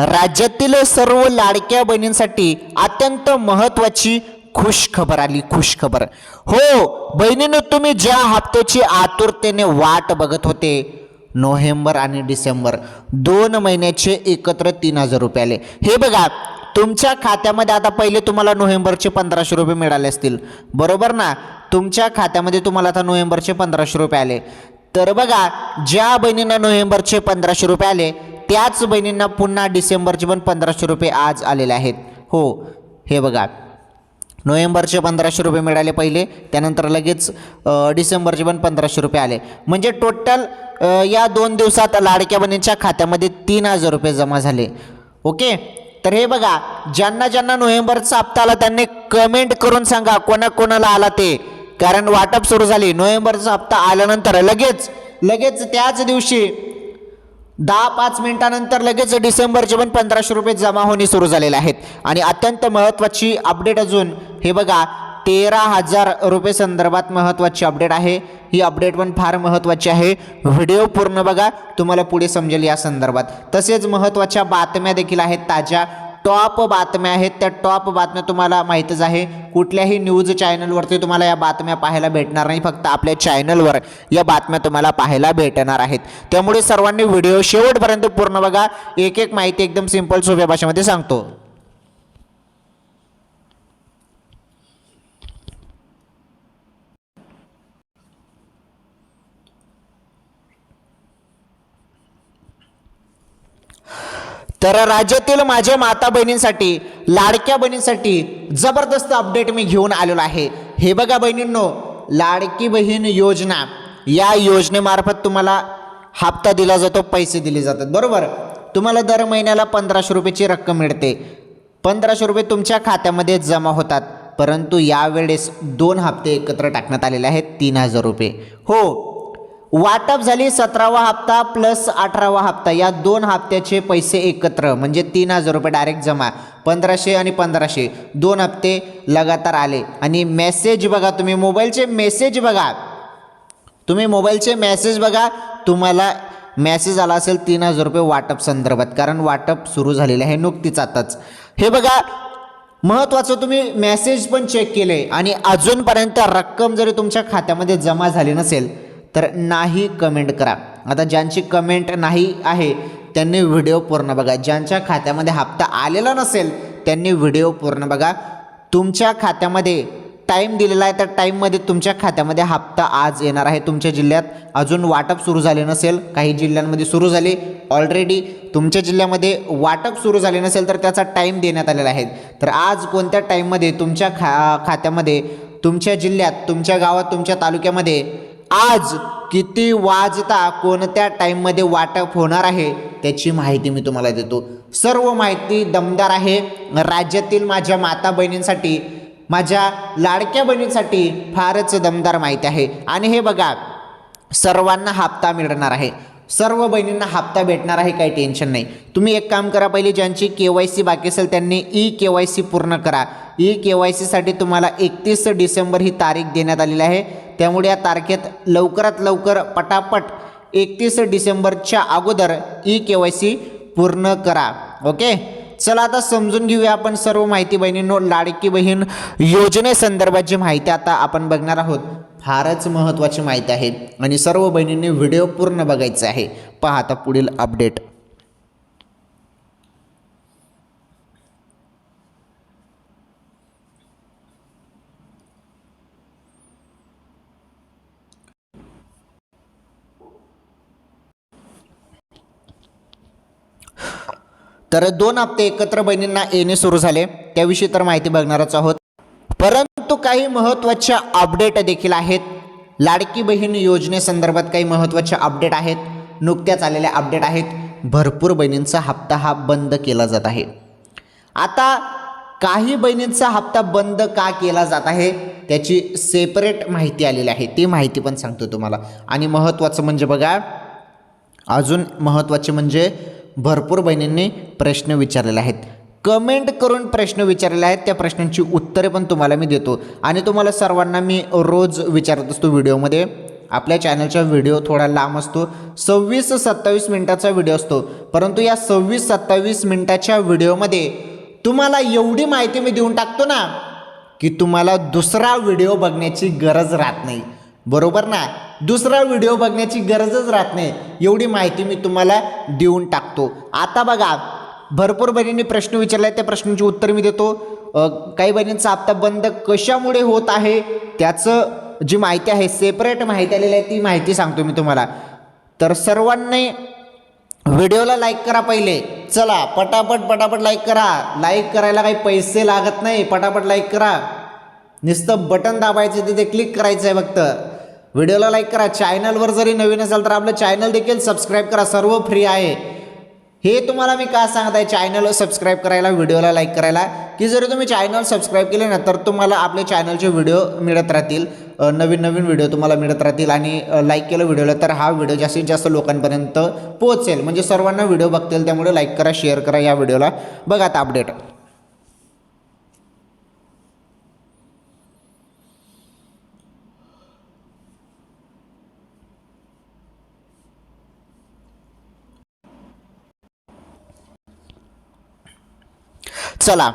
राज्यातील सर्व लाडक्या बहिणींसाठी अत्यंत महत्त्वाची खुश खबर आली. खुश खबर. हो बहिणींनो, तुम्ही ज्या हप्त्याची आतुरतेने वाट बघत होते, नोव्हेंबर आणि डिसेंबर 2 महिन्याचे एकत्र 3,000 रुपये आले. हे बघा तुमच्या खात्यामध्ये. आता पहिले तुम्हाला नोव्हेंबरचे 1,500 रुपये मिळाले असतील, बरोबर ना. तुमच्या खात्यामध्ये तुम्हाला आता नोव्हेंबरचे 1,500 रुपये आले. तर बघा, ज्या बहिणींना नोव्हेंबरचे 1,500 रुपये आले त्याच बहिणींना पुन्हा डिसेंबरचे पण 1,500 रुपये आज आलेले आहेत. हो हे बघा, नोव्हेंबरचे 1,500 रुपये मिळाले पहिले, त्यानंतर लगेच डिसेंबरचे पण 1,500 रुपये आले. म्हणजे टोटल या 2 दिवसात लाडक्या बहिणींच्या खात्यामध्ये 3,000 रुपये जमा झाले. ओके, तर हे बघा, ज्यांना ज्यांना नोव्हेंबरचा हप्ता आला त्यांनी कमेंट करून सांगा कोणाकोणाला आला ते, कारण वाटप सुरू झाली. नोव्हेंबरचा हप्ता आल्यानंतर लगेच त्याच दिवशी 10-5 मिनिटानंतर लगेच डिसेंबरचे पण 1,500 रुपये जमा होणे सुरू झालेले आहेत. आणि अत्यंत महत्त्वाची अपडेट अजून, हे बघा 13,000 रुपये संदर्भात महत्त्वाची अपडेट आहे. ही अपडेट पण फार महत्त्वाची आहे. व्हिडिओ पूर्ण बघा, तुम्हाला पुढे समजेल या संदर्भात. तसेच महत्त्वाच्या बातम्या देखील आहेत, ताज्या टॉप बातम्या आहेत. त्या टॉप बातम्या तुम्हाला माहीतच आहे, कुठल्याही न्यूज चॅनलवरती तुम्हाला या बातम्या पाहायला भेटणार नाही, फक्त आपल्या चॅनलवर या बातम्या तुम्हाला पाहायला भेटणार आहेत. त्यामुळे सर्वांनी व्हिडिओ शेवटपर्यंत पूर्ण बघा. एक एक माहिती एकदम सिंपल सोप्या भाषेमध्ये सांगतो. तर राज्यातील माझ्या माता बहिणींसाठी, लाडक्या बहिणींसाठी जबरदस्त अपडेट मी घेऊन आलेलो आहे. हे बघा बहिणींनो, लाडकी बहीण योजना, या योजनेमार्फत तुम्हाला हप्ता दिला जातो, पैसे दिले जातात, बरोबर. तुम्हाला दर महिन्याला 1,500 रुपयाची रक्कम मिळते. 1,500 रुपये तुमच्या खात्यामध्ये जमा होतात. परंतु यावेळेस 2 हप्ते एकत्र टाकण्यात आलेले आहेत, 3,000 रुपये. हो, वाटप झाली 17वा हप्ता प्लस 18वा हप्ता, या 2 हप्त्याचे पैसे एकत्र म्हणजे 3,000 रुपये डायरेक्ट जमा. 1,500 आणि 1,500 2 हप्ते लगातार आले. आणि मेसेज बघा, तुम्ही मोबाईलचे मेसेज बघा, तुम्हाला मेसेज आला असेल 3,000 रुपये वाटप संदर्भात, कारण वाटप सुरू झालेले आहे नुकतीच आताच. हे बघा महत्त्वाचं, तुम्ही मेसेज पण चेक केले आणि अजूनपर्यंत रक्कम जरी तुमच्या खात्यामध्ये जमा झाली नसेल तर नाही कमेंट करा. आता ज्यांची कमेंट नाही आहे त्यांनी व्हिडिओ पूर्ण बघा. ज्यांच्या खात्यामध्ये हप्ता आलेला नसेल त्यांनी व्हिडिओ पूर्ण बघा. तुमच्या खात्यामध्ये टाईम दिलेला आहे, त्या टाईममध्ये तुमच्या खात्यामध्ये हप्ता आज येणार आहे. तुमच्या जिल्ह्यात अजून वाटप सुरू झाले नसेल, काही जिल्ह्यांमध्ये सुरू झाले ऑलरेडी, तुमच्या जिल्ह्यामध्ये वाटप सुरू झाले नसेल तर त्याचा टाईम देण्यात आलेला आहे. तर आज कोणत्या टाईममध्ये तुमच्या खात्यामध्ये, तुमच्या जिल्ह्यात, तुमच्या गावात, तुमच्या तालुक्यामध्ये आज किती वाजता कोणत्या टाईममध्ये वाटप होणार आहे त्याची माहिती मी तुम्हाला देतो. सर्व माहिती दमदार आहे. राज्यातील माझ्या माता बहिणींसाठी, माझ्या लाडक्या बहिणींसाठी फारच दमदार माहिती आहे. आणि हे बघा, सर्वांना हप्ता मिळणार आहे, सर्व बहिणींना हप्ता भेटणार आहे, काही टेन्शन नाही. तुम्ही एक काम करा, पहिले ज्यांची KYC बाकी असेल त्यांनी KYC पूर्ण करा. KYC साठी तुम्हाला 31 डिसेंबर ही तारीख देण्यात आलेली आहे. त्यामुळे या तारखेत लवकरात लवकर पटापट 31 डिसेंबरच्या अगोदर KYC पूर्ण करा. ओके, चला आता समजून घेऊया आपण सर्व माहिती बहिणींनो. लाडकी बहीण योजनेसंदर्भात जी माहिती आता आपण बघणार आहोत, फारच महत्त्वाची माहिती आहे आणि सर्व बहिणींनी व्हिडिओ पूर्ण बघायचा आहे. पहा आता पुढील अपडेट. तर 2 हप्ते एकत्र बहिणींना येणे सुरू झाले, त्याविषयी तर माहिती बघणारच आहोत. परंतु काही महत्त्वाच्या अपडेट देखील आहेत. लाडकी बहीण योजनेसंदर्भात काही महत्त्वाच्या अपडेट आहेत, नुकत्याच आलेल्या अपडेट आहेत. भरपूर बहिणींचा हप्ता हा बंद केला जात आहे. आता काही बहिणींचा हप्ता बंद का केला जात आहे त्याची सेपरेट माहिती आलेली आहे, ती माहिती पण सांगतो तुम्हाला. आणि महत्त्वाचं म्हणजे बघा, अजून महत्त्वाचे म्हणजे भरपूर बहिणींनी प्रश्न विचारलेले आहेत, कमेंट करून प्रश्न विचारलेले आहेत. त्या प्रश्नांची उत्तरे पण तुम्हाला मी देतो आणि तुम्हाला सर्वांना मी रोज विचारत असतो व्हिडिओमध्ये. आपल्या चॅनलचा व्हिडिओ थोडा लांब असतो, 26-27 मिनिटाचा व्हिडिओ असतो, परंतु या 26-27 मिनिटाच्या व्हिडिओमध्ये तुम्हाला एवढी माहिती मी देऊन टाकतो ना की तुम्हाला दुसरा व्हिडिओ बघण्याची गरज राहत नाही, बरोबर ना. दुसरा व्हिडिओ बघण्याची गरजच राहत नाही, एवढी माहिती मी तुम्हाला देऊन टाकतो. आता बघा, भरपूर बहिणींनी प्रश्न विचारले, त्या प्रश्नांची उत्तर मी देतो. काही बहिणींचा हप्ता बंद कशामुळे होत आहे त्याचं जी माहिती आहे, सेपरेट माहिती आलेली आहे, ती माहिती सांगतो मी तुम्हाला. तर सर्वांनी व्हिडिओला लाईक करा पहिले. चला पटापट लाईक करा. लाईक करायला काही पैसे लागत नाही, पटापट लाईक करा. नुसतं बटन दाबायचं, तिथे क्लिक करायचं आहे फक्त. व्हिडिओला लाईक करा. चॅनलवर जरी नवीन असाल तर आपलं चॅनल देखील सबस्क्राईब करा, सर्व फ्री आहे. हे तुम्हाला मी का सांगत आहे चॅनल सबस्क्राईब करायला, व्हिडिओला लाईक करायला, की जरी तुम्ही चॅनल सबस्क्राईब केले ना तर तुम्हाला आपले चॅनलचे व्हिडिओ मिळत राहतील, नवीन व्हिडिओ तुम्हाला मिळत राहतील. आणि लाईक केलं व्हिडिओला तर हा व्हिडिओ जास्तीत जास्त लोकांपर्यंत पोहोचेल, म्हणजे सर्वांना व्हिडिओ बघतील. त्यामुळे लाईक करा, शेअर करा या व्हिडिओला. बघा आता अपडेट. चला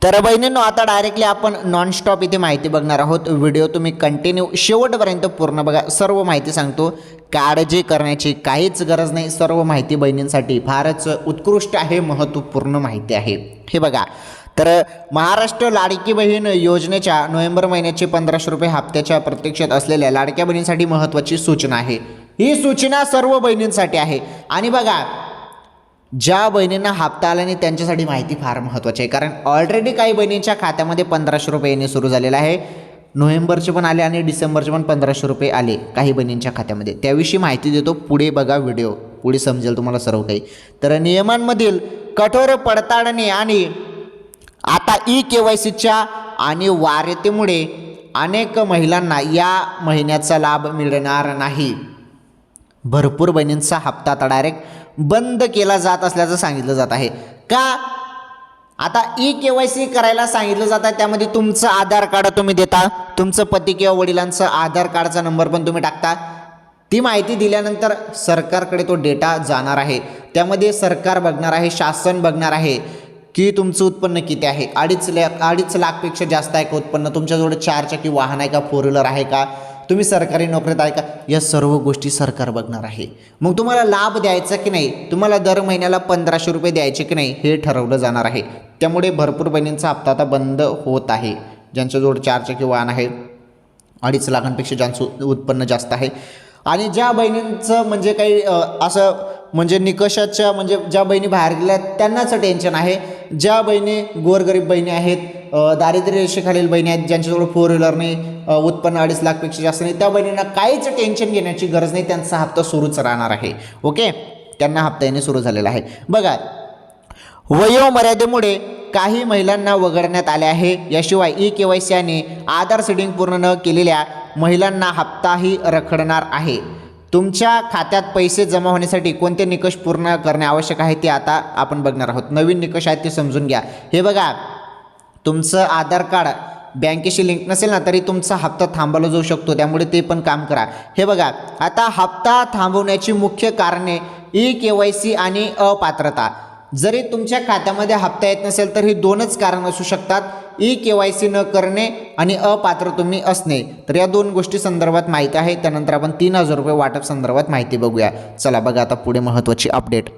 तर बहिणींनो, आता डायरेक्टली आपण नॉनस्टॉप इथे माहिती बघणार आहोत. व्हिडिओ तुम्ही कंटिन्यू शेवटपर्यंत पूर्ण बघा, सर्व माहिती सांगतो. काळजी करण्याची काहीच गरज नाही, सर्व माहिती बहिणींसाठी फारच उत्कृष्ट आहे, महत्त्वपूर्ण माहिती आहे. हे बघा, तर महाराष्ट्र लाडकी बहीण योजनेच्या नोव्हेंबर महिन्याचे 1500 रुपये हप्त्याच्या प्रतीक्षेत असलेल्या लाडक्या बहिणींसाठी महत्त्वाची सूचना आहे. ही सूचना सर्व बहिणींसाठी आहे. आणि बघा, ज्या बहिणींना हप्ता आला नाही त्यांच्यासाठी माहिती फार महत्त्वाची आहे, कारण ऑलरेडी काही बहिणींच्या खात्यामध्ये 1500 रुपये येणे सुरू झालेलं आहे. नोव्हेंबरचे पण आले आणि डिसेंबरचे पण 1500 रुपये आले काही बहिणींच्या खात्यामध्ये. त्याविषयी माहिती देतो, पुढे बघा व्हिडिओ, पुढे समजेल तुम्हाला सर्व काही. तर नियमांमधील कठोर पडताळणी आणि आता KYCच्या अनिवार्यतेमुळे अनेक महिलांना या महिन्याचा लाभ मिळणार नाही. भरपूर बहिणींचा हप्ता आता डायरेक्ट बंद केला जात असल्याचं सांगितलं जात आहे. का? आता KYC करायला सांगितलं जात आहे, त्यामध्ये तुमचं आधार कार्ड तुम्ही देता, तुमचं पती किंवा वडिलांचं आधार कार्डचा नंबर पण तुम्ही टाकता. ती माहिती दिल्यानंतर सरकारकडे तो डेटा जाणार आहे. त्यामध्ये सरकार बघणार आहे, शासन बघणार आहे की तुमचं उत्पन्न किती आहे. 2.5 लाखपेक्षा जास्त आहे का उत्पन्न, तुमच्याजवळ 4 चाकी वाहन आहे का, 4 व्हीलर आहे का, तुम्ही सरकारी नोकरीत आहे का, या सर्व गोष्टी सरकार बघणार आहे. मग तुम्हाला लाभ द्यायचा की नाही, तुम्हाला दर महिन्याला 1500 रुपये द्यायचे की नाही, हे ठरवलं जाणार आहे. त्यामुळे भरपूर बहिणींचा हप्ता आता बंद होत आहे. ज्यांच्याजवळ 4 चाकी वाहन आहे, 2.5 लाखांपेक्षा ज्यांचं उत्पन्न जास्त आहे, आणि ज्या बहिणींचं म्हणजे काही असं म्हणजे निकषाच्या म्हणजे ज्या बहिणी बाहेर गेल्या त्यांनाच टेन्शन आहे. ज्या बहिणी गोरगरीब बहिणी आहेत, दारिद्र्य रेषेखालील बहिणी आहेत, ज्यांच्याजवळ 4 व्हीलर नाही, उत्पन्न 2.5 लाखपेक्षा जास्त नाही, त्या बहिणींना काहीच टेन्शन घेण्याची गरज नाही, त्यांचा हप्ता सुरूच राहणार आहे. ओके, त्यांना हप्ता येणे सुरू झालेला आहे. बघा, वयोमर्यादेमुळे काही महिलांना वगळण्यात आले आहे. याशिवाय KYC आणि आधार सेटिंग पूर्ण न केलेल्या महिलांना हप्ताही रखडणार आहे. तुमच्या खात्यात पैसे जमा होण्यासाठी कोणते निकष पूर्ण करणे आवश्यक आहे ते आता आपण बघणार आहोत. नवीन निकष आहेत ते समजून घ्या. हे बघा, तुमचं आधार कार्ड बँकेशी लिंक नसेल ना तरी तुमचा हप्ता थांबवला जाऊ शकतो, त्यामुळे ते पण काम करा. हे बघा, आता हप्ता थांबवण्याची मुख्य कारणे KYC आणि अपात्रता. जरी तुमच्या खात्यामध्ये हप्ता येत नसेल तर ही 2च कारण असू शकतात, KYC न करणे आणि अपात्र तुम्ही असणे. तर या 2 गोष्टी संदर्भात माहिती आहे. त्यानंतर आपण 3000 रुपये वाटप संदर्भात माहिती बघूया. चला बघा आता पुढे महत्त्वाची अपडेट.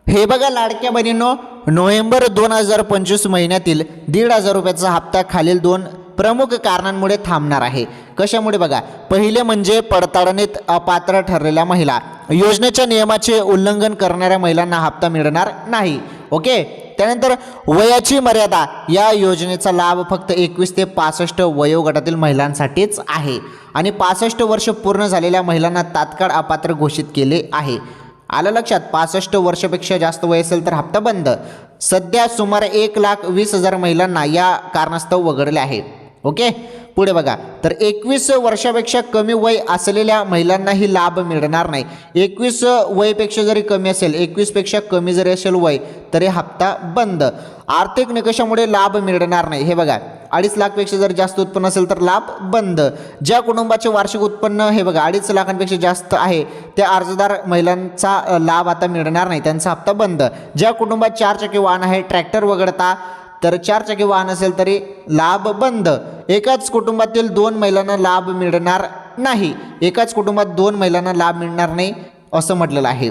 हे बघा लाडक्या बहिणींनो, नोव्हेंबर 2025 महिन्यातील 1,500 रुपयाचा हप्ता खालील 2 प्रमुख कारणांमुळे थांबणार आहे. कशामुळे बघा, पहिले म्हणजे पडताळणीत अपात्र ठरलेल्या महिला, योजनेच्या नियमाचे उल्लंघन करणाऱ्या महिलांना हप्ता मिळणार नाही. ओके, त्यानंतर वयाची मर्यादा, या योजनेचा लाभ फक्त 21 ते 65 वयोगटातील महिलांसाठीच आहे आणि 65 वर्ष पूर्ण झालेल्या महिलांना तात्काळ अपात्र घोषित केले आहे. आलं लक्षात? 65 वर्षापेक्षा जास्त वय असेल तर हप्ता बंद. सध्या सुमारे 1,20,000 महिलांना या कारणास्तव वगळले आहे. ओके, पुढे बघा, तर 21 वर्षापेक्षा कमी वय असलेल्या महिलांनाही लाभ मिळणार नाही. 21 वयपेक्षा जरी कमी असेल, 21पेक्षा कमी जरी असेल वय, तरी हप्ता बंद. आर्थिक निकषामुळे लाभ मिळणार नाही. हे बघा, 2.5 लाखपेक्षा जर जास्त उत्पन्न असेल तर लाभ बंद. ज्या कुटुंबाचे वार्षिक उत्पन्न हे बघा 2.5 लाखांपेक्षा जास्त आहे त्या अर्जदार महिलांचा लाभ आता मिळणार नाही, त्यांचा हप्ता बंद. ज्या कुटुंबात 4 चाकी वाहन आहे, ट्रॅक्टर वगळता, तर 4 चाकी वाहन असेल तरी लाभ बंद. एकाच कुटुंबातील 2 महिलांना लाभ मिळणार नाही. एकाच कुटुंबात 2 महिलांना लाभ मिळणार नाही असं म्हटलेलं आहे.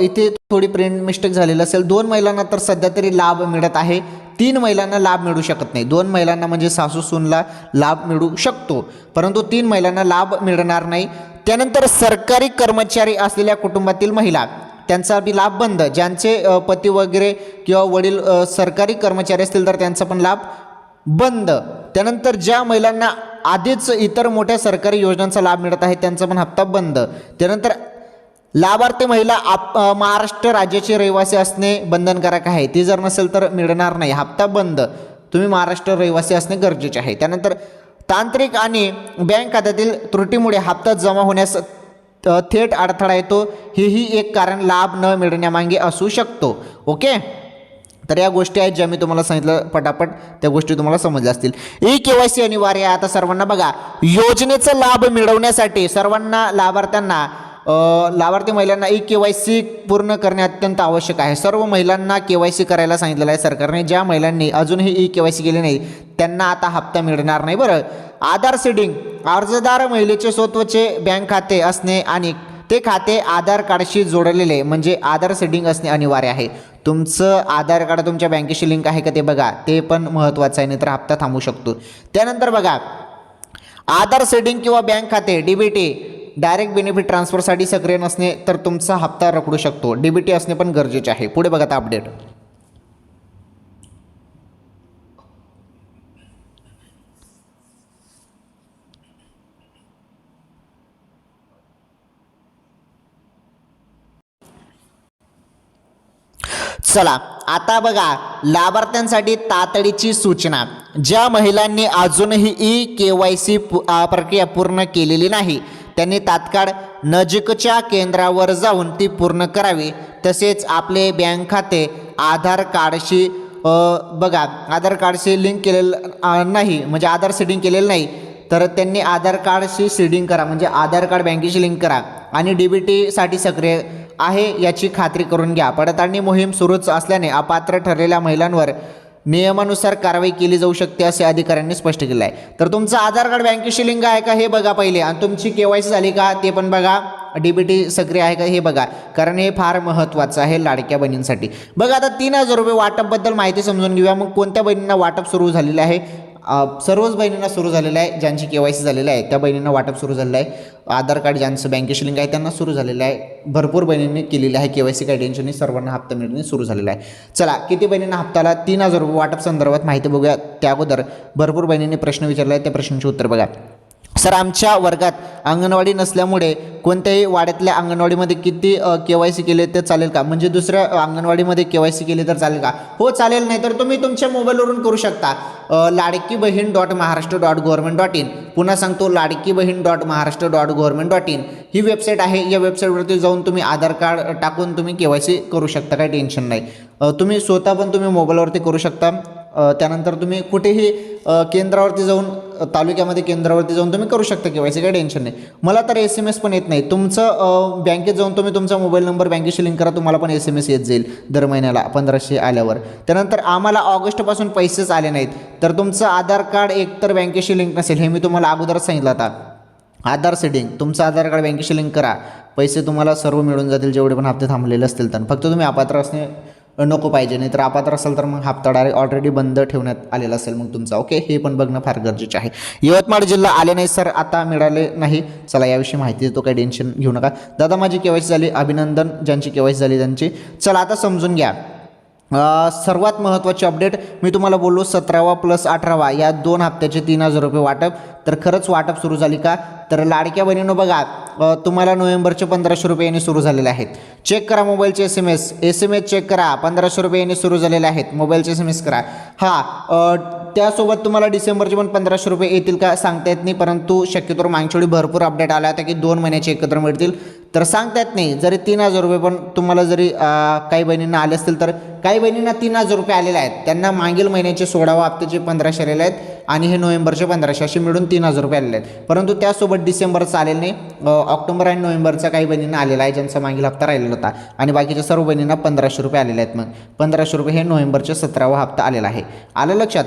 इथे थोडी प्रिंट मिस्टेक झालेली असेल. 2 महिलांना तर सध्या तरी लाभ मिळत आहे, 3 महिलांना लाभ मिळू शकत नाही. 2 महिलांना म्हणजे सासू सूनला लाभ मिळू शकतो, परंतु 3 महिलांना लाभ मिळणार नाही. त्यानंतर सरकारी कर्मचारी असलेल्या कुटुंबातील महिला, त्यांचा बी लाभ बंद. ज्यांचे पती वगैरे किंवा वडील सरकारी कर्मचारी असतील तर त्यांचा पण लाभ बंद. त्यानंतर ज्या महिलांना आधीच इतर मोठ्या सरकारी योजनांचा लाभ मिळत आहे त्यांचा पण हप्ता बंद. त्यानंतर लाभार्थी महिला महाराष्ट्र राज्याचे रहिवासी असणे बंधनकारक आहे. ती जर नसेल तर मिळणार नाही, हप्ता बंद. तुम्ही महाराष्ट्र रहिवासी असणे गरजेचे आहे. त्यानंतर तांत्रिक आणि बँक खात्यातील त्रुटीमुळे हप्ता जमा होण्यास थेट अडथळा येतो, हेही एक कारण लाभ न मिळण्यामागे असू शकतो. ओके, तर या गोष्टी आहेत ज्या मी तुम्हाला सांगितलं पटापट, त्या गोष्टी तुम्हाला समजल्या असतील. KYC अनिवार्य आहे आता सर्वांना. बघा, योजनेचा लाभ मिळवण्यासाठी सर्वांना लाभार्थी महिलांना KYC पूर्ण करणे अत्यंत आवश्यक आहे. सर्व महिलांना KYC करायला सांगितलेलं आहे सरकारने. ज्या महिलांनी अजूनही KYC केले नाही त्यांना आता हप्ता मिळणार नाही. बरं, आधार सीडिंग, अर्जदार महिलेचे स्वतःचे बँक खाते असणे आणि ते खाते आधार कार्डशी जोडलेले म्हणजे आधार सीडिंग असणे अनिवार्य आहे. तुमचं आधार कार्ड तुमच्या बँकेशी लिंक आहे का ते बघा, ते पण महत्त्वाचं आहे, नाहीतर हप्ता थांबू शकतो. त्यानंतर बघा, आधार सीडिंग किंवा बँक खाते DBT डायरेक्ट बेनिफिट ट्रान्सफरसाठी सक्रिय नसणे तर तुमचा हप्ता रखडू शकतो. DBT असणे पण गरजेचे आहे. पुढे बघा आता अपडेट. चला आता बघा, लाभार्थ्यांसाठी तातडीची सूचना. ज्या महिलांनी अजूनही KYC प्रक्रिया पूर्ण केलेली नाही त्यांनी तात्काळ नजीकच्या केंद्रावर जाऊन ती पूर्ण करावी. तसेच आपले बँक खाते आधार कार्डशी बघा, आधार कार्डशी लिंक केलेलं नाही म्हणजे आधार सीडिंग केलेलं नाही तर त्यांनी आधार कार्डशी सीडिंग करा, म्हणजे आधार कार्ड बँकेशी लिंक करा आणि DBTसाठी सक्रिय आहे याची खात्री करून घ्या. पडताळणी मोहीम सुरूच असल्याने अपात्र ठरलेल्या महिलांवर नियमानुसार कारवाई केली जाऊ शकते असे अधिकाऱ्यांनी स्पष्ट केलं आहे. तर तुमचं आधार कार्ड बँकेशी लिंक आहे का हे बघा पहिले, आणि तुमची KYC झाली का ते पण बघा, DBT सक्रिय आहे का हे बघा, कारण हे फार महत्त्वाचं आहे लाडक्या बहिणींसाठी. बघा, आता 3,000 रुपये वाटपबद्दल माहिती समजून घेऊया. मग कोणत्या बहिणींना वाटप सुरू झालेलं आहे? सर्वच बहिणींना सुरू झालेलं आहे. ज्यांची KYC झालेलं आहे त्या बहिणींना वाटप सुरू झालेलं आहे. आधार कार्ड ज्यांचं बँकेशी लिंक आहे त्यांना सुरू झालेलं आहे. भरपूर बहिणींनी केलेली आहे KYC, काही टेन्शन नाही, सर्वांना हप्ता मिळणे सुरू झालेला आहे. चला, किती बहिणींना हप्ताला 3,000 रुपये वाटप संदर्भात माहिती बघूया. त्या अगोदर भरपूर बहिणींनी प्रश्न विचारला आहे, त्या प्रश्नांचे उत्तर बघा. सर, आमच्या वर्गात अंगणवाडी नसल्यामुळे कोणत्याही वाड्यातल्या अंगणवाडीमध्ये किती KYC केले ते चालेल का? म्हणजे दुसऱ्या अंगणवाडीमध्ये KYC केले तर चालेल का? हो चालेल, नाही तर तुम्ही तुमच्या मोबाईलवरून करू शकता. ladkibhin.maharashtra.government.in, पुन्हा सांगतो ladkibhin.maharashtra.government.in ही वेबसाईट आहे. या वेबसाईटवरती जाऊन तुम्ही आधार कार्ड टाकून तुम्ही KYC करू शकता, काही टेन्शन नाही. तुम्ही स्वतः पण तुम्ही मोबाईलवरती करू शकता. त्यानंतर तुम्ही कुठेही केंद्रावरती जाऊन, तालुक्यामध्ये केंद्रावरती जाऊन तुम्ही करू शकता KYC, काही टेन्शन नाही. मला तर SMS पण येत नाही. तुमचं बँकेत जाऊन तुम्ही तुमचा मोबाईल नंबर बँकेशी लिंक करा, तुम्हाला पण SMS येत जाईल दर महिन्याला 1500 आल्यावर. त्यानंतर आम्हाला ऑगस्टपासून पैसेच आले नाहीत तर तुमचं आधार कार्ड एकतर बँकेशी लिंक नसेल, हे मी तुम्हाला अगोदरच सांगितलं. आता आधार सीडिंग, तुमचं आधार कार्ड बँकेशी लिंक करा, पैसे तुम्हाला सर्व मिळून जातील जेवढे पण हप्ते थांबलेले असतील तर. फक्त तुम्ही अपात्र असणे नको पाहिजे, नाही तर अपात्र असेल तर मग हप्ता डायरेक्ट ऑलरेडी बंद ठेवण्यात आलेला असेल मग तुमचा. ओके, हे पण बघणं फार गरजेचं आहे. यवतमाळ जिल्हा आले नाही सर, आता मिळाले नाही. चला, याविषयी माहिती देतो, काही टेन्शन घेऊ नका. दादा माझी KYC झाली, अभिनंदन ज्यांची KYC झाली त्यांची. चला आता समजून घ्या. सर्वात महत्त्वाची अपडेट मी तुम्हाला बोललो, 17वा + 18वा या 2 हप्त्याचे 3,000 रुपये वाटप तर खरंच वाटप सुरू झाली का? तर लाडक्या बहिणींनो बघा, तुम्हाला नोव्हेंबरचे 1500 रुपये यांनी सुरू झालेले आहेत. चेक करा मोबाईलचे SMS चेक करा, 1500 रुपये यांनी सुरू झालेले आहेत. मोबाईलचे SMS करा. त्यासोबत तुम्हाला डिसेंबरचे पण 1500 रुपये येतील का सांगता येत नाही, परंतु शक्यतोवर मागच्या वेळी भरपूर अपडेट आला होता की 2 महिन्याचे एकत्र मिळतील, तर सांगता येत नाही. जरी 3000 रुपये पण तुम्हाला जरी काही बहिणींना आले असतील, तर काही बहिणींना 3000 रुपये आलेले आहेत, त्यांना मागील महिन्याचे 16व्या हप्त्याचे 1500 आलेले आहेत आणि हे नोव्हेंबरचे 1500 असे मिळून 3000 रुपये आलेले आहेत. परंतु त्यासोबत डिसेंबरचा आलेला नाही, ऑक्टोबर आणि नोव्हेंबरचा काही बहिणींना आलेला आहे ज्यांचा मागील हप्ता राहिलेला होता, आणि बाकीच्या सर्व बहिणींना 1500 रुपये आलेले आहेत. मग 1500 रुपये हे नोव्हेंबरचे 17वा हप्ता आलेला आहे. आलं लक्षात?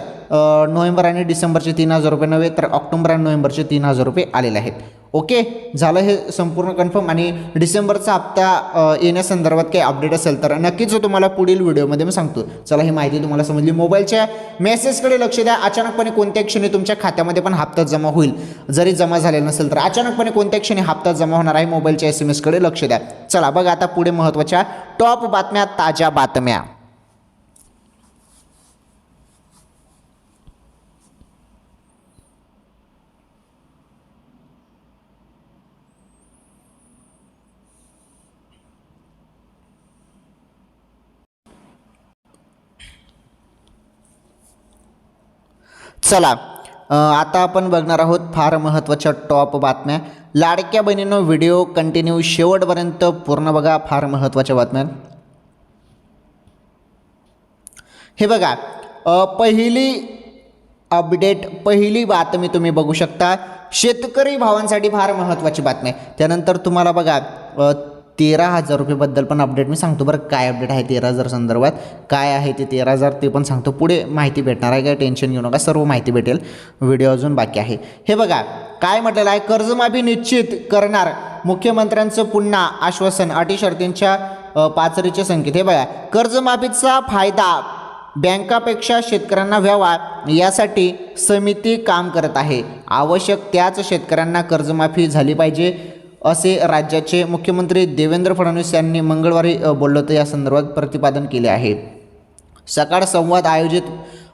नोव्हेंबर आणि डिसेंबरचे 3000 रुपये नव्हे, तर ऑक्टोबर आणि नोव्हेंबरचे 3000 रुपये आलेले आहेत. ओके, झालं हे संपूर्ण कन्फर्म. आणि डिसेंबरचा हप्ता येण्यासंदर्भात काही अपडेट असेल तर नक्कीच तुम्हाला पुढील व्हिडिओमध्ये मी सांगतो. चला, ही माहिती तुम्हाला समजली. मोबाईलच्या मेसेजकडे लक्ष द्या. अचानकपणे कोणत्या क्षणी तुमच्या खात्यामध्ये पण हप्ता जमा होईल, जरी जमा झालेला नसेल तर अचानकपणे कोणत्या क्षणी हप्ता जमा होणार आहे, मोबाईलच्या SMS कडे लक्ष द्या. चला बघा आता पुढे महत्त्वाच्या टॉप बातम्या, ताज्या बातम्या. चला, आता आपण बघणार आहोत फार महत्त्वाच्या टॉप बातम्या. लाडक्या बहिणींनो, व्हिडिओ कंटिन्यू शेवटपर्यंत पूर्ण बघा. फार महत्त्वाच्या बातम्या. हे बघा, पहिली अपडेट, पहिली बातमी तुम्ही बघू शकता. शेतकरी भावांसाठी फार महत्त्वाची बातमी आहे. त्यानंतर तुम्हाला बघा 13,000 रुपयेबद्दल पण अपडेट मी सांगतो बरं. काय अपडेट आहे 13,000 संदर्भात, काय आहे ते 13,000 ते पण सांगतो. पुढे माहिती भेटणार आहे, काय टेन्शन घेऊ नका, सर्व माहिती भेटेल. व्हिडिओ अजून बाकी आहे. हे बघा काय म्हटलेलं आहे, कर्जमाफी निश्चित करणार मुख्यमंत्र्यांचं पुन्हा आश्वासन, अटी शर्तींच्या पाचरीचे संकेत. हे बघा, कर्जमाफीचा फायदा बँकापेक्षा शेतकऱ्यांना व्हावा यासाठी समिती काम करत आहे. आवश्यक त्याच शेतकऱ्यांना कर्जमाफी झाली पाहिजे असे राज्याचे मुख्यमंत्री देवेंद्र फडणवीस यांनी मंगळवारी बोललं होतं. या संदर्भात प्रतिपादन केले आहे. सकाळ संवाद आयोजित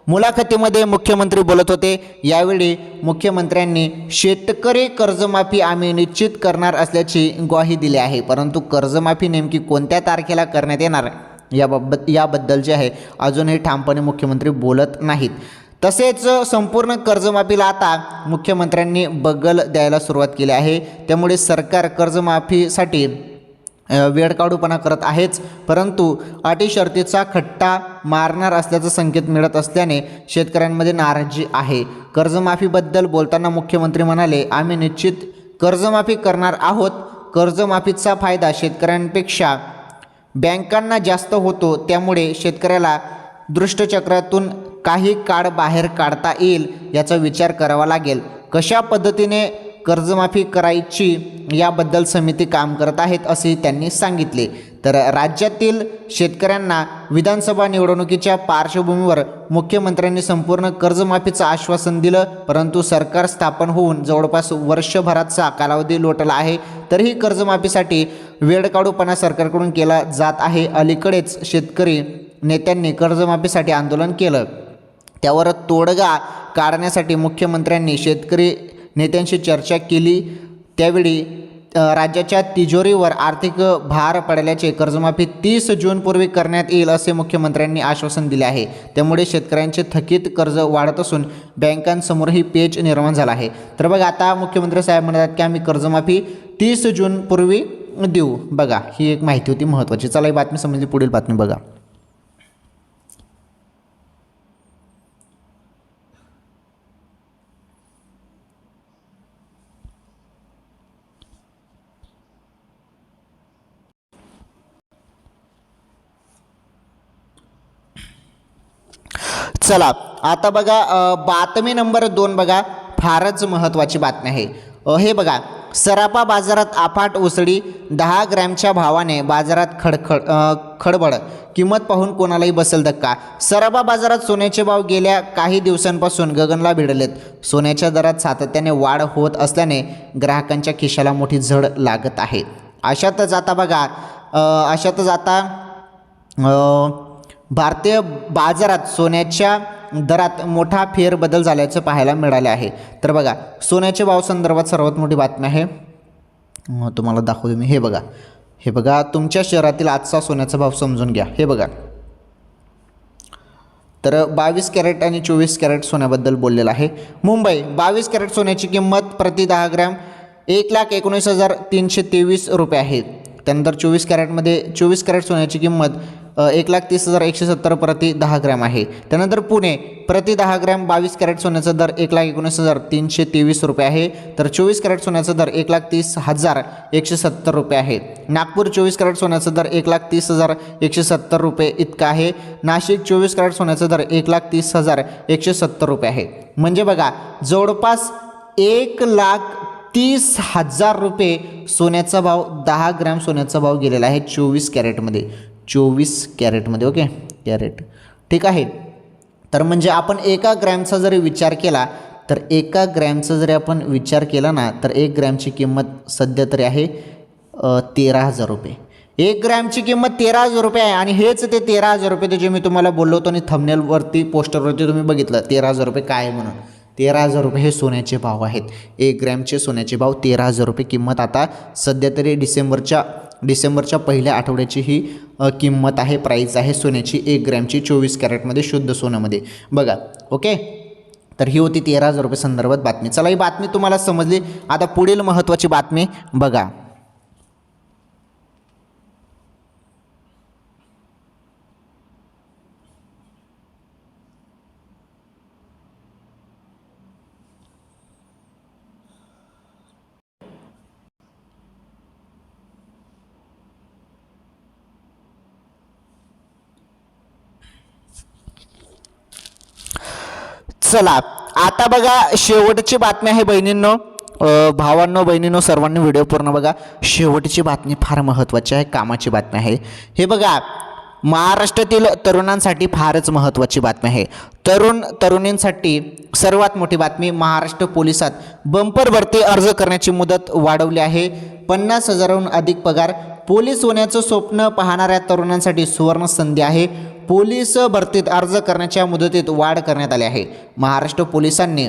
मुलाखतीमध्ये मुख्यमंत्री बोलत होते. यावेळी मुख्यमंत्र्यांनी शेतकरी कर्जमाफी आम्ही निश्चित करणार असल्याची ग्वाही दिली आहे. परंतु कर्जमाफी नेमकी कोणत्या तारखेला करण्यात येणार याबद्दल जे आहे अजूनही ठामपणे मुख्यमंत्री बोलत नाहीत. तसेच संपूर्ण कर्जमाफीला आता मुख्यमंत्र्यांनी बगल द्यायला सुरुवात केली आहे. त्यामुळे सरकार कर्जमाफीसाठी वेळकाढूपणा करत आहेच, परंतु अटी शर्तीचा खट्टा मारणार असल्याचा संकेत मिळत असल्याने शेतकऱ्यांमध्ये नाराजी आहे. कर्जमाफीबद्दल बोलताना मुख्यमंत्री म्हणाले, आम्ही निश्चित कर्जमाफी करणार आहोत. कर्जमाफीचा फायदा शेतकऱ्यांपेक्षा बँकांना जास्त होतो, त्यामुळे शेतकऱ्याला दुष्टचक्रातून काही काळ बाहेर काढता येईल याचा विचार करावा लागेल. कशा पद्धतीने कर्जमाफी करायची याबद्दल समिती काम करत आहेत असे त्यांनी सांगितले. तर राज्यातील शेतकऱ्यांना विधानसभा निवडणुकीच्या पार्श्वभूमीवर मुख्यमंत्र्यांनी संपूर्ण कर्जमाफीचं आश्वासन दिलं, परंतु सरकार स्थापन होऊन जवळपास वर्षभराचा कालावधी लोटला आहे. तरीही कर्जमाफीसाठी वेळकाढूपणा सरकारकडून केला जात आहे. अलीकडेच शेतकरी नेत्यांनी कर्जमाफीसाठी आंदोलन केलं. त्यावर तोडगा काढण्यासाठी मुख्यमंत्र्यांनी शेतकरी नेत्यांशी चर्चा केली. त्यावेळी राज्याच्या तिजोरीवर आर्थिक भार पडल्याचे, कर्जमाफी 30 जूनपूर्वी करण्यात येईल असे मुख्यमंत्र्यांनी आश्वासन दिले आहे. त्यामुळे शेतकऱ्यांचे थकीत कर्ज वाढत असून बँकांसमोरही पेच निर्माण झाला आहे. तर बघा, आता मुख्यमंत्री साहेब म्हणतात की आम्ही कर्जमाफी 30 जूनपूर्वी देऊ. बघा, ही एक माहिती होती महत्त्वाची. चला, ही बातमी समजली. पुढील बातमी बघा. चला, आता बघा बातमी नंबर 2 बघा, फारच महत्त्वाची बातमी आहे. हे बघा, सराफा बाजारात अफाट उसळी, 10 ग्रॅमच्या भावाने बाजारात खडबड, किंमत पाहून कोणालाही बसेल धक्का. सराफा बाजारात सोन्याचे भाव गेल्या काही दिवसांपासून गगनला भिडलेत. सोन्याच्या दरात सातत्याने वाढ होत असल्याने ग्राहकांच्या खिशाला मोठी झड लागत आहे. अशातच आता भारतीय बाजारात सोन्याच्या दरात मोठा फेरबदल झाल्याचं पाहायला मिळाले आहे. तर बघा सोन्याचे भाव संदर्भात सर्वात मोठी बातमी आहे, तुम्हाला दाखवतो मी. हे बघा तुमच्या शहरातील आजचा सोन्याचा भाव समजून घ्या. हे बघा, तर 22 कॅरेट आणि 24 कॅरेट सोन्याबद्दल बोललेलं आहे. मुंबई 22 कॅरेट सोन्याची किंमत प्रति 10 ग्रॅम 1,19,323 रुपये आहे. त्यानंतर 24 कॅरेट सोन्याची किंमत 1,30,170 प्रति 10 ग्रॅम आहे. त्यानंतर पुणे प्रति 10 ग्रॅम 22 कॅरेट सोन्याचा दर 1,19,323 रुपये आहे. तर 24 कॅरेट सोन्याचा दर 1,30,170 रुपये आहे. नागपूर 24 कॅरेट सोन्याचा दर 1,30,170 रुपये इतका आहे. नाशिक 24 कॅरेट सोन्याचा दर 1,30,170 रुपये आहे. म्हणजे बघा जवळपास 1,30,000 रुपये सोन्याचा भाव, 10 ग्रॅम सोन्याचा भाव गेलेला आहे 24 कॅरेटमध्ये. ओके कॅरेट, ठीक आहे. तर म्हणजे आपण एका ग्रॅमचा जरी विचार केला तर ना तर 1 ग्रॅमची किंमत सध्या तरी आहे 13,000 रुपये. 1 ग्रॅमची किंमत 13,000 रुपये आहे. आणि हेच ते 13,000 रुपये ते जे मी तुम्हाला बोललो होतो आणि थंबनेलवरती पोस्टरवरती तुम्ही बघितलं 13,000 रुपये काय आहे म्हणून. 13,000 रुपये हे सोन्याचे भाव आहेत. 1 ग्रॅमचे सोन्याचे भाव 13,000 रुपये किंमत आता सध्या तरी डिसेंबरच्या पहिल्या आठवड्याची ही किंमत आहे, प्राईस आहे सोन्याची 1 ग्रॅमची 24 कॅरेटमध्ये शुद्ध सोन्यामध्ये. बघा ओके, तर ही होती 13,000 रुपये संदर्भात बातमी. चला ही बातमी तुम्हाला समजली. आता पुढील महत्त्वाची बातमी बघा. चला आता बघा शेवटची बातमी आहे बहिणींनो, भावांनो, बहिणींनो सर्वांनी व्हिडिओ पूर्ण बघा. शेवटची बातमी फार महत्त्वाची आहे, कामाची बातमी आहे. हे बघा महाराष्ट्रातील तरुणांसाठी फारच महत्त्वाची बातमी आहे. तरुणींसाठी सर्वात मोठी बातमी. महाराष्ट्र पोलिसात बंपर भरती अर्ज करण्याची मुदत वाढवली आहे. 50,000हून अधिक पगार. पोलीस होण्याचं स्वप्न पाहणाऱ्या तरुणांसाठी सुवर्ण संधी आहे. पोलीस भरतीत अर्ज करण्याच्या मुदतीत वाढ करण्यात आली आहे. महाराष्ट्र पोलिसांनी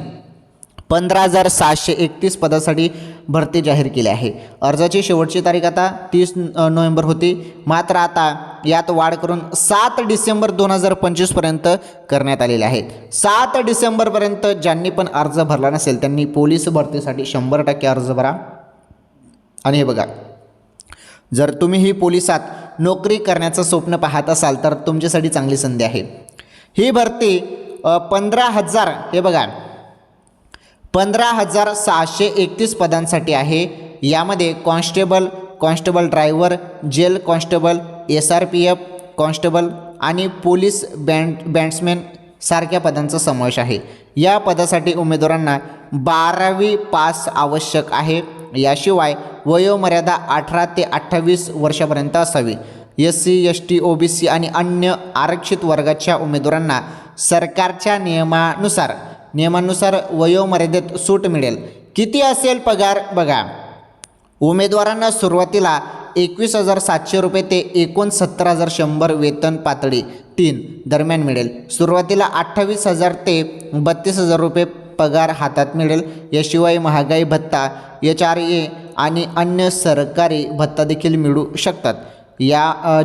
15,731 पदासाठी भरती जाहीर केली आहे. अर्जाची शेवटची तारीख आता 30 नोव्हेंबर होती, मात्र आता यात वाढ करून 7 डिसेंबर 2025पर्यंत करण्यात आलेले आहे. 7 डिसेंबरपर्यंत ज्यांनी पण अर्ज भरला नसेल त्यांनी पोलीस भरतीसाठी 100% अर्ज भरा. आणि हे बघा, जर तुम्ही ही पोलिसात नोकरी करण्याचं स्वप्न पाहत असाल तर तुमच्यासाठी चांगली संधी आहे. ही भरती 15,000 हे बघा 15,631 पदांसाठी आहे. यामध्ये constable driver, jail constable, SRPF constable आणि पोलीस बँड्समॅन सारख्या पदांचा समावेश आहे. या पदासाठी उमेदवारांना 12वी पास आवश्यक आहे. याशिवाय वयोमर्यादा 18 ते 28 वर्षापर्यंत असावी. SC, ST, OBC आणि अन्य आरक्षित वर्गाच्या उमेदवारांना सरकारच्या नियमानुसार वयोमर्यादेत सूट मिळेल. किती असेल पगार बघा, उमेदवारांना सुरुवातीला 21,700 रुपये ते 69,100 वेतन पातळी 3 दरम्यान मिळेल. सुरुवातीला 28,000 ते 32,000 रुपये पगार हातात मिळेल. याशिवाय महागाई भत्ता, HRA आणि अन्य सरकारी भत्ता देखील मिळू शकतात,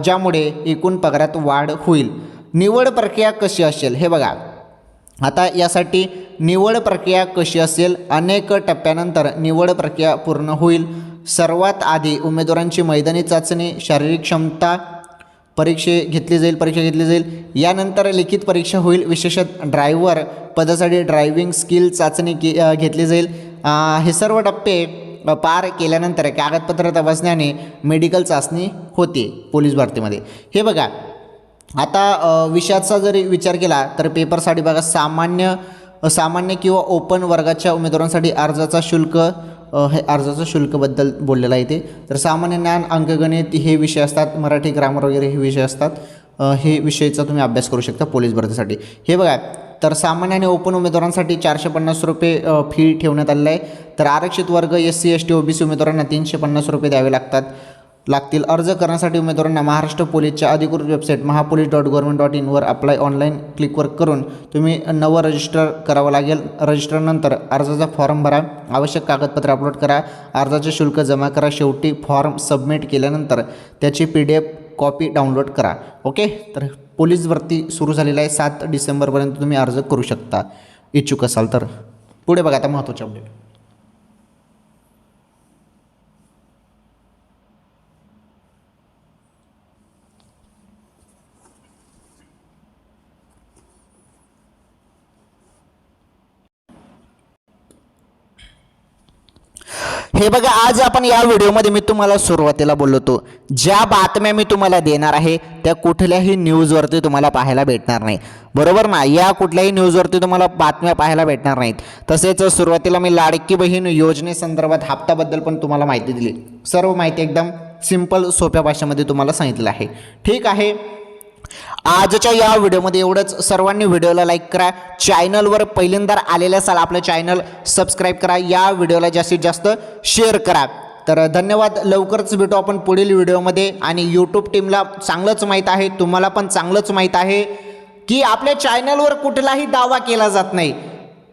ज्यामुळे एकूण पगारात वाढ होईल. निवड प्रक्रिया कशी असेल हे बघा. आता यासाठी निवड प्रक्रिया कशी असेल, अनेक टप्प्यानंतर निवड प्रक्रिया पूर्ण होईल. सर्वात आधी उमेदवारांची मैदानी चाचणी, शारीरिक क्षमता परीक्षा घेतली जाईल. यानंतर लिखित परीक्षा होईल. विशेषतः ड्रायव्हर पदासाठी ड्रायव्हिंग स्किल चाचणी घेतली जाईल. हे सर्व टप्पे पार केल्यानंतर कागदपत्र तपासण्याने मेडिकल चाचणी होते पोलीस भरतीमध्ये. हे बघा, आता विषयाचा जरी विचार केला तर पेपरसाठी बघा सामान्य किंवा ओपन वर्गाच्या उमेदवारांसाठी अर्जाचा शुल्कबद्दल बोललेला आहे ते. तर सामान्य ज्ञान, अंकगणित हे विषय असतात, मराठी ग्रामर वगैरे हे विषय असतात. हे विषयाचा तुम्ही अभ्यास करू शकता पोलीस भरतीसाठी. हे बघा, तर सामान्य आणि ओपन उमेदवारांसाठी 450 रुपये फी ठेवण्यात आलेलं आहे. तर आरक्षित वर्ग SC, ST, OBC उमेदवारांना 350 रुपये द्यावे लागतात. लागतील. अर्ज करण्यासाठी उमेदवारांना महाराष्ट्र पोलीसच्या अधिकृत वेबसाईट mahapolice.government.in वर अप्लाय ऑनलाईन क्लिकवर करून तुम्ही नवं रजिस्टर करावं लागेल. रजिस्टरनंतर अर्जाचा फॉर्म भरा, आवश्यक कागदपत्रे अपलोड करा, अर्जाचे शुल्क जमा करा. शेवटी फॉर्म सबमिट केल्यानंतर त्याची PDF कॉपी डाउनलोड करा. ओके, तर पोलीस भरती सुरू झालेली आहे. 7 डिसेंबरपर्यंत तुम्ही अर्ज करू शकता इच्छुक असाल तर. पुढे बघा आता महत्त्वाचे अपडेट. हे बघा, आज आपण या व्हिडिओमध्ये मी तुम्हाला सुरुवातीला बोललो होतो, ज्या बातम्या मी तुम्हाला देणार आहे त्या कुठल्याही न्यूजवरती तुम्हाला पाहायला भेटणार नाही, बरोबर ना. या कुठल्याही न्यूजवरती तुम्हाला बातम्या पाहायला भेटणार नाहीत. तसेच सुरुवातीला मी लाडकी बहीण योजनेसंदर्भात हप्त्याबद्दल पण तुम्हाला माहिती दिली. सर्व माहिती एकदम सिंपल सोप्या भाषेमध्ये तुम्हाला सांगितलं आहे. ठीक आहे, आजच्या या व्हिडिओमध्ये एवढंच. सर्वांनी व्हिडिओला लाईक करा, चॅनलवर पहिल्यांदा आलेले असाल आपलं चॅनल सबस्क्राईब करा, या व्हिडिओला जास्तीत जास्त शेअर करा. तर धन्यवाद. लवकरच भेटू आपण पुढील व्हिडिओमध्ये. आणि यूट्यूब टीमला चांगलंच माहीत आहे, तुम्हाला पण चांगलंच माहीत आहे की आपल्या चॅनलवर कुठलाही दावा केला जात नाही,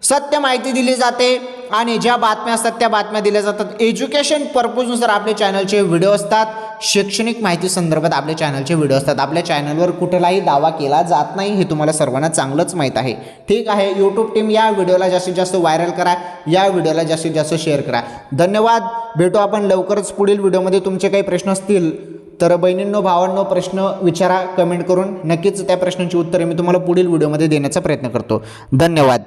सत्य माहिती दिली जाते आणि ज्या बातम्या असतात त्या बातम्या दिल्या जातात. एज्युकेशन पर्पजनुसार आपल्या चॅनलचे व्हिडिओ असतात, शैक्षणिक माहिती संदर्भात आपल्या चॅनलचे व्हिडिओ असतात. आपल्या चॅनलवर कुठलाही दावा केला जात नाही, हे तुम्हाला सर्वांना चांगलंच माहीत आहे. ठीक आहे, यूट्यूब टीम या व्हिडिओला जास्तीत जास्त व्हायरल करा, या व्हिडिओला जास्तीत जास्त शेअर करा. धन्यवाद. भेटू आपण लवकरच पुढील व्हिडिओमध्ये. तुमचे काही प्रश्न असतील तर बहिणींनो भावांनो प्रश्न विचारा कमेंट करून. नक्कीच त्या प्रश्नांची उत्तरे मी तुम्हाला पुढील व्हिडिओमध्ये देण्याचा प्रयत्न करतो. धन्यवाद.